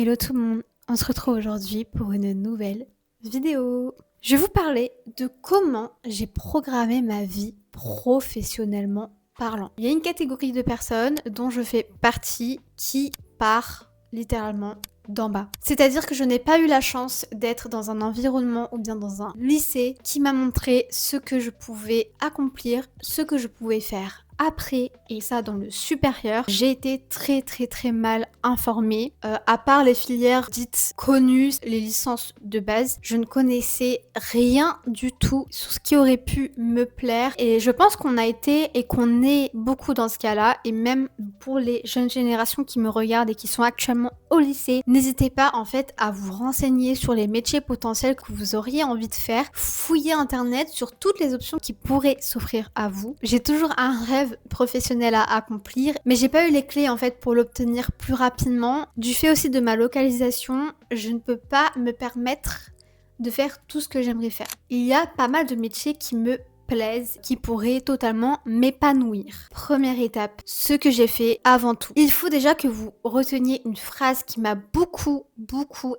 Hello tout le monde, on se retrouve aujourd'hui pour une nouvelle vidéo. Je vais vous parler de comment j'ai programmé ma vie professionnellement parlant. Il y a une catégorie de personnes dont je fais partie qui part littéralement d'en bas. C'est-à-dire que je n'ai pas eu la chance d'être dans un environnement ou bien dans un lycée qui m'a montré ce que je pouvais accomplir, ce que je pouvais faire. Après, et ça dans le supérieur, j'ai été très mal informée. À part les filières dites connues, les licences de base, je ne connaissais rien du tout sur ce qui aurait pu me plaire. Et je pense qu'on a été et qu'on est beaucoup dans ce cas-là. Et même pour les jeunes générations qui me regardent et qui sont actuellement au lycée, n'hésitez pas en fait à vous renseigner sur les métiers potentiels que vous auriez envie de faire. Fouillez internet sur toutes les options qui pourraient s'offrir à vous. J'ai toujours un rêve professionnel à accomplir, mais j'ai pas eu les clés en fait pour l'obtenir plus rapidement. Du fait aussi de ma localisation, je ne peux pas me permettre de faire tout ce que j'aimerais faire. Il y a pas mal de métiers qui me plaisent, qui pourraient totalement m'épanouir. Première étape, ce que j'ai fait avant tout. Il faut déjà que vous reteniez une phrase qui m'a beaucoup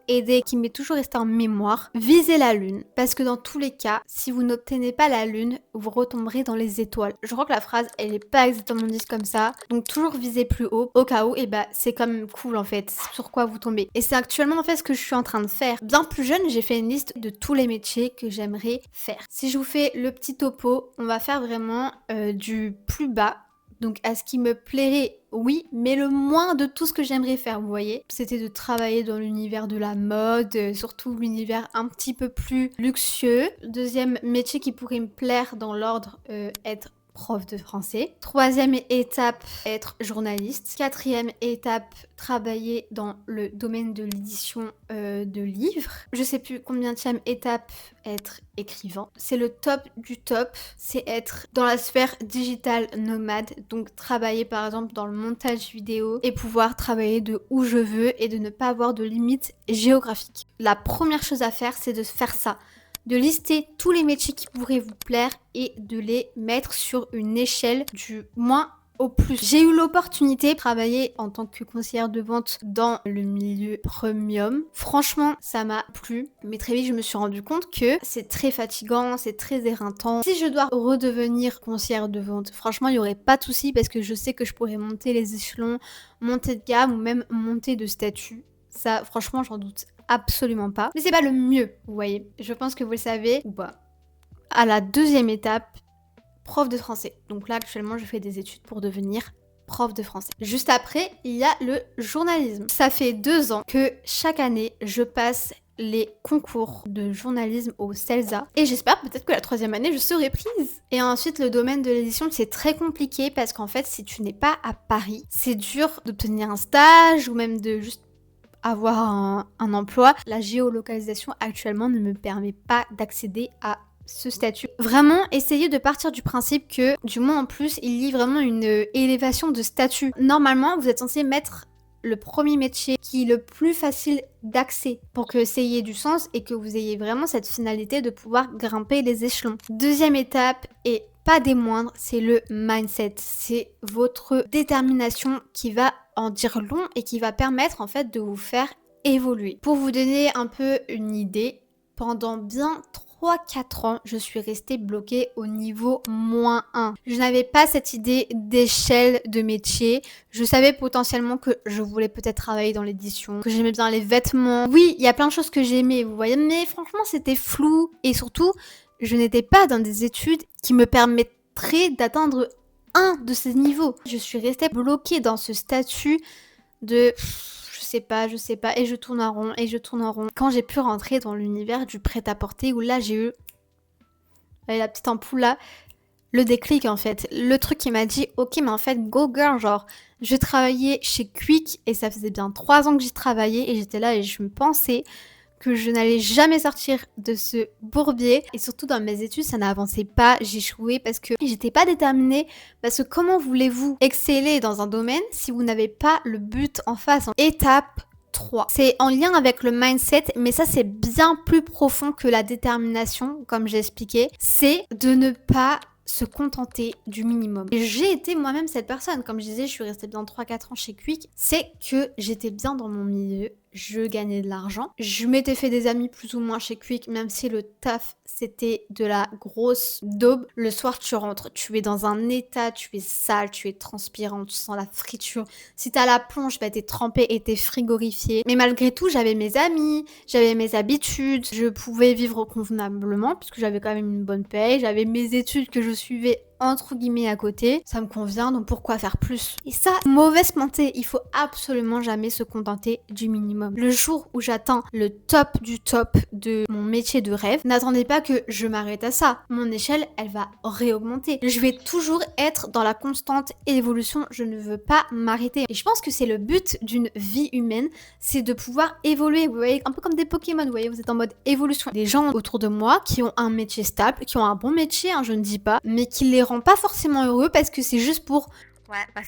aidé, qui m'est toujours restée en mémoire. Visez la lune, parce que dans tous les cas, si vous n'obtenez pas la lune, vous retomberez dans les étoiles. Je crois que la phrase, elle est pas exactement dite comme ça, donc toujours viser plus haut, au cas où, et bah c'est quand même cool en fait, sur quoi vous tombez. Et c'est actuellement en fait ce que je suis en train de faire. Bien plus jeune, j'ai fait une liste de tous les métiers que j'aimerais faire. Si je vous fais le petit topo, on va faire vraiment du plus bas, donc à ce qui me plairait, oui, mais le moins de tout ce que j'aimerais faire, vous voyez. C'était de travailler dans l'univers de la mode, surtout l'univers un petit peu plus luxueux. Deuxième métier qui pourrait me plaire dans l'ordre, être prof de français. Troisième étape, être journaliste. Quatrième étape, travailler dans le domaine de l'édition de livres. Je sais plus combienième étape, être écrivain. C'est le top du top, c'est être dans la sphère digitale nomade, donc travailler par exemple dans le montage vidéo et pouvoir travailler de où je veux et de ne pas avoir de limites géographiques. La première chose à faire, c'est de faire ça. De lister tous les métiers qui pourraient vous plaire et de les mettre sur une échelle du moins au plus. J'ai eu l'opportunité de travailler en tant que conseillère de vente dans le milieu premium. Franchement, ça m'a plu, mais très vite je me suis rendu compte que c'est très fatigant, c'est très éreintant. Si je dois redevenir conseillère de vente, franchement, il n'y aurait pas de souci parce que je sais que je pourrais monter les échelons, monter de gamme ou même monter de statut. Ça, franchement, j'en doute absolument pas. Mais c'est pas le mieux, vous voyez. Je pense que vous le savez ou pas. À la deuxième étape, prof de français. Donc là, actuellement, je fais des études pour devenir prof de français. Juste après, il y a le journalisme. Ça fait 2 ans que chaque année, je passe les concours de journalisme au CELSA. Et j'espère peut-être que la 3e année, je serai prise. Et ensuite, le domaine de l'édition, c'est très compliqué parce qu'en fait, si tu n'es pas à Paris, c'est dur d'obtenir un stage ou même de juste avoir un emploi. La géolocalisation actuellement ne me permet pas d'accéder à ce statut. Vraiment, essayez de partir du principe que, du moins en plus, il y a vraiment une élévation de statut. Normalement, vous êtes censé mettre le premier métier qui est le plus facile d'accès pour que ça ait du sens et que vous ayez vraiment cette finalité de pouvoir grimper les échelons. Deuxième étape, et pas des moindres, c'est le mindset. C'est votre détermination qui va en dire long et qui va permettre en fait de vous faire évoluer. Pour vous donner un peu une idée, pendant bien 3-4 ans, je suis restée bloquée au niveau -1. Je n'avais pas cette idée d'échelle de métier. Je savais potentiellement que je voulais peut-être travailler dans l'édition, que j'aimais bien les vêtements. Oui, il y a plein de choses que j'aimais, vous voyez, mais franchement, c'était flou. Et surtout, je n'étais pas dans des études qui me permettraient d'atteindre un de ces niveaux. Je suis restée bloquée dans ce statut de je sais pas, et je tourne en rond, et je tourne en rond. Quand j'ai pu rentrer dans l'univers du prêt-à-porter, où là j'ai eu la petite ampoule là, le déclic en fait. Le truc qui m'a dit, ok mais en fait go girl, genre je travaillais chez Quick et ça faisait bien 3 ans que j'y travaillais et j'étais là et je me pensais que je n'allais jamais sortir de ce bourbier. Et surtout dans mes études, ça n'avançait pas, j'échouais parce que j'étais pas déterminée. Parce que comment voulez-vous exceller dans un domaine si vous n'avez pas le but en face? Étape 3. C'est en lien avec le mindset, mais ça c'est bien plus profond que la détermination, comme j'ai expliqué. C'est de ne pas se contenter du minimum. Et j'ai été moi-même cette personne. Comme je disais, je suis restée bien 3-4 ans chez Quick. C'est que j'étais bien dans mon milieu. je gagnais de l'argent. Je m'étais fait des amis plus ou moins chez Quick, même si le taf c'était de la grosse daube. Le soir tu rentres, tu es dans un état, tu es sale, tu es transpirant, tu sens la friture. Si t'as la plonge, bah t'es trempé et t'es frigorifié. Mais malgré tout, j'avais mes amis, j'avais mes habitudes, je pouvais vivre convenablement puisque j'avais quand même une bonne paye, j'avais mes études que je suivais entre guillemets à côté, ça me convient, donc pourquoi faire plus? Et ça, mauvaise pensée, il faut absolument jamais se contenter du minimum. Le jour où j'atteins le top du top de mon métier de rêve, n'attendez pas que je m'arrête à ça. Mon échelle, elle va réaugmenter. Je vais toujours être dans la constante évolution, je ne veux pas m'arrêter. Et je pense que c'est le but d'une vie humaine, c'est de pouvoir évoluer. Vous voyez, un peu comme des Pokémon, vous voyez, vous êtes en mode évolution. Des gens autour de moi qui ont un métier stable, qui ont un bon métier, hein, je ne dis pas, mais qui les pas forcément heureux parce que c'est juste pour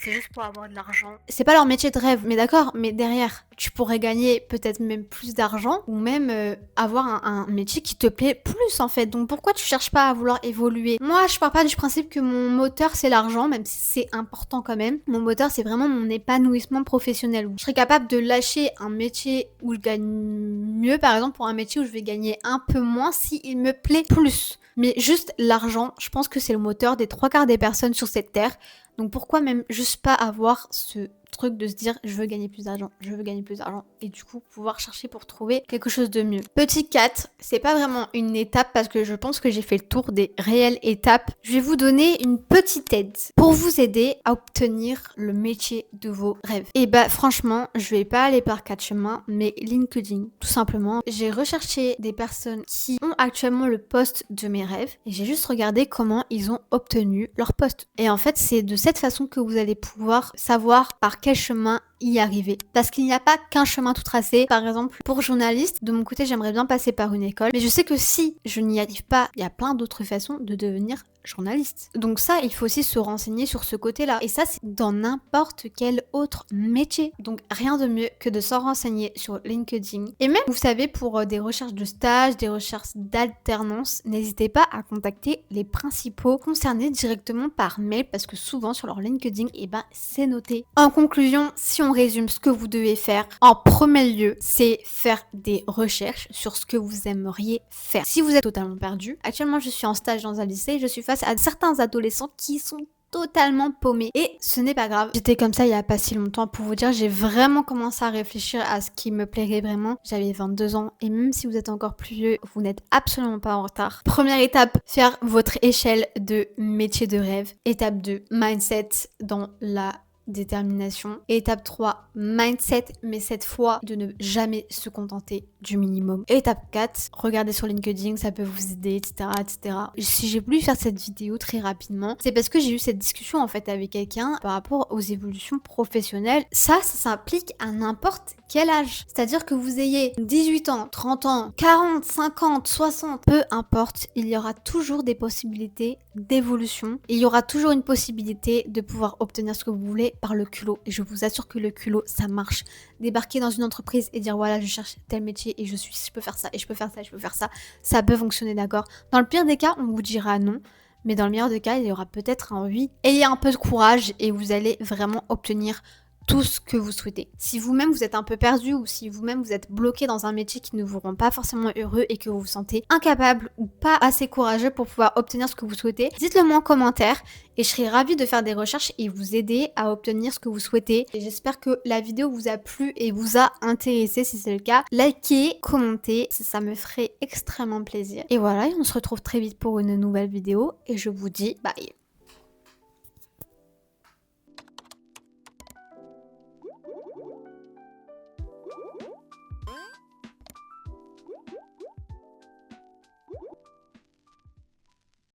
c'est juste pour avoir de l'argent. C'est pas leur métier de rêve, mais d'accord, mais derrière, tu pourrais gagner peut-être même plus d'argent ou même avoir un métier qui te plaît plus en fait. Donc pourquoi tu cherches pas à vouloir évoluer? Moi, je pars pas du principe que mon moteur c'est l'argent, même si c'est important quand même. Mon moteur c'est vraiment mon épanouissement professionnel. Je serais capable de lâcher un métier où je gagne mieux, par exemple pour un métier où je vais gagner un peu moins si il me plaît plus. Mais juste l'argent, je pense que c'est le moteur des 3/4 des personnes sur cette terre. Donc pourquoi même juste pas avoir ce truc de se dire je veux gagner plus d'argent, je veux gagner plus d'argent et du coup pouvoir chercher pour trouver quelque chose de mieux. Petit 4, c'est pas vraiment une étape parce que je pense que j'ai fait le tour des réelles étapes. Je vais vous donner une petite aide pour vous aider à obtenir le métier de vos rêves. Et bah franchement, je vais pas aller par 4 chemins, mais LinkedIn, tout simplement. J'ai recherché des personnes qui ont actuellement le poste de mes rêves et j'ai juste regardé comment ils ont obtenu leur poste. Et en fait, c'est de cette façon que vous allez pouvoir savoir par quel chemin y arriver. Parce qu'il n'y a pas qu'un chemin tout tracé. Par exemple, pour journaliste, de mon côté, j'aimerais bien passer par une école. Mais je sais que si je n'y arrive pas, il y a plein d'autres façons de devenir journaliste. Donc ça, il faut aussi se renseigner sur ce côté-là. Et ça, c'est dans n'importe quel autre métier. Donc rien de mieux que de s'en renseigner sur LinkedIn. Et même, vous savez, pour des recherches de stage, des recherches d'alternance, n'hésitez pas à contacter les principaux concernés directement par mail parce que souvent sur leur LinkedIn, c'est noté. En conclusion, si on résume ce que vous devez faire, en premier lieu, c'est faire des recherches sur ce que vous aimeriez faire. Si vous êtes totalement perdu, actuellement je suis en stage dans un lycée, je suis face à certains adolescents qui sont totalement paumés et ce n'est pas grave. J'étais comme ça il y a pas si longtemps pour vous dire, j'ai vraiment commencé à réfléchir à ce qui me plairait vraiment. J'avais 22 ans et même si vous êtes encore plus vieux, vous n'êtes absolument pas en retard. Première étape, faire votre échelle de métier de rêve. Étape 2, mindset dans la détermination. Étape 3, mindset, mais cette fois de ne jamais se contenter du minimum. Étape 4, regardez sur LinkedIn, ça peut vous aider, etc., etc. Si j'ai voulu faire cette vidéo très rapidement, c'est parce que j'ai eu cette discussion en fait avec quelqu'un par rapport aux évolutions professionnelles. Ça s'applique à n'importe quel âge. C'est-à-dire que vous ayez 18 ans, 30 ans, 40, 50, 60, peu importe, il y aura toujours des possibilités d'évolution. Il y aura toujours une possibilité de pouvoir obtenir ce que vous voulez par le culot. Et je vous assure que le culot, ça marche. Débarquer dans une entreprise et dire voilà, je cherche tel métier et je peux faire ça, et je peux faire ça, et je peux faire ça, ça peut fonctionner, d'accord. Dans le pire des cas, on vous dira non. Mais dans le meilleur des cas, il y aura peut-être un oui. Ayez un peu de courage et vous allez vraiment obtenir tout ce que vous souhaitez. Si vous-même vous êtes un peu perdu ou si vous-même vous êtes bloqué dans un métier qui ne vous rend pas forcément heureux et que vous vous sentez incapable ou pas assez courageux pour pouvoir obtenir ce que vous souhaitez, dites-le moi en commentaire et je serai ravie de faire des recherches et vous aider à obtenir ce que vous souhaitez. Et j'espère que la vidéo vous a plu et vous a intéressé. Si c'est le cas, likez, commentez, ça me ferait extrêmement plaisir. Et voilà, on se retrouve très vite pour une nouvelle vidéo et je vous dis bye.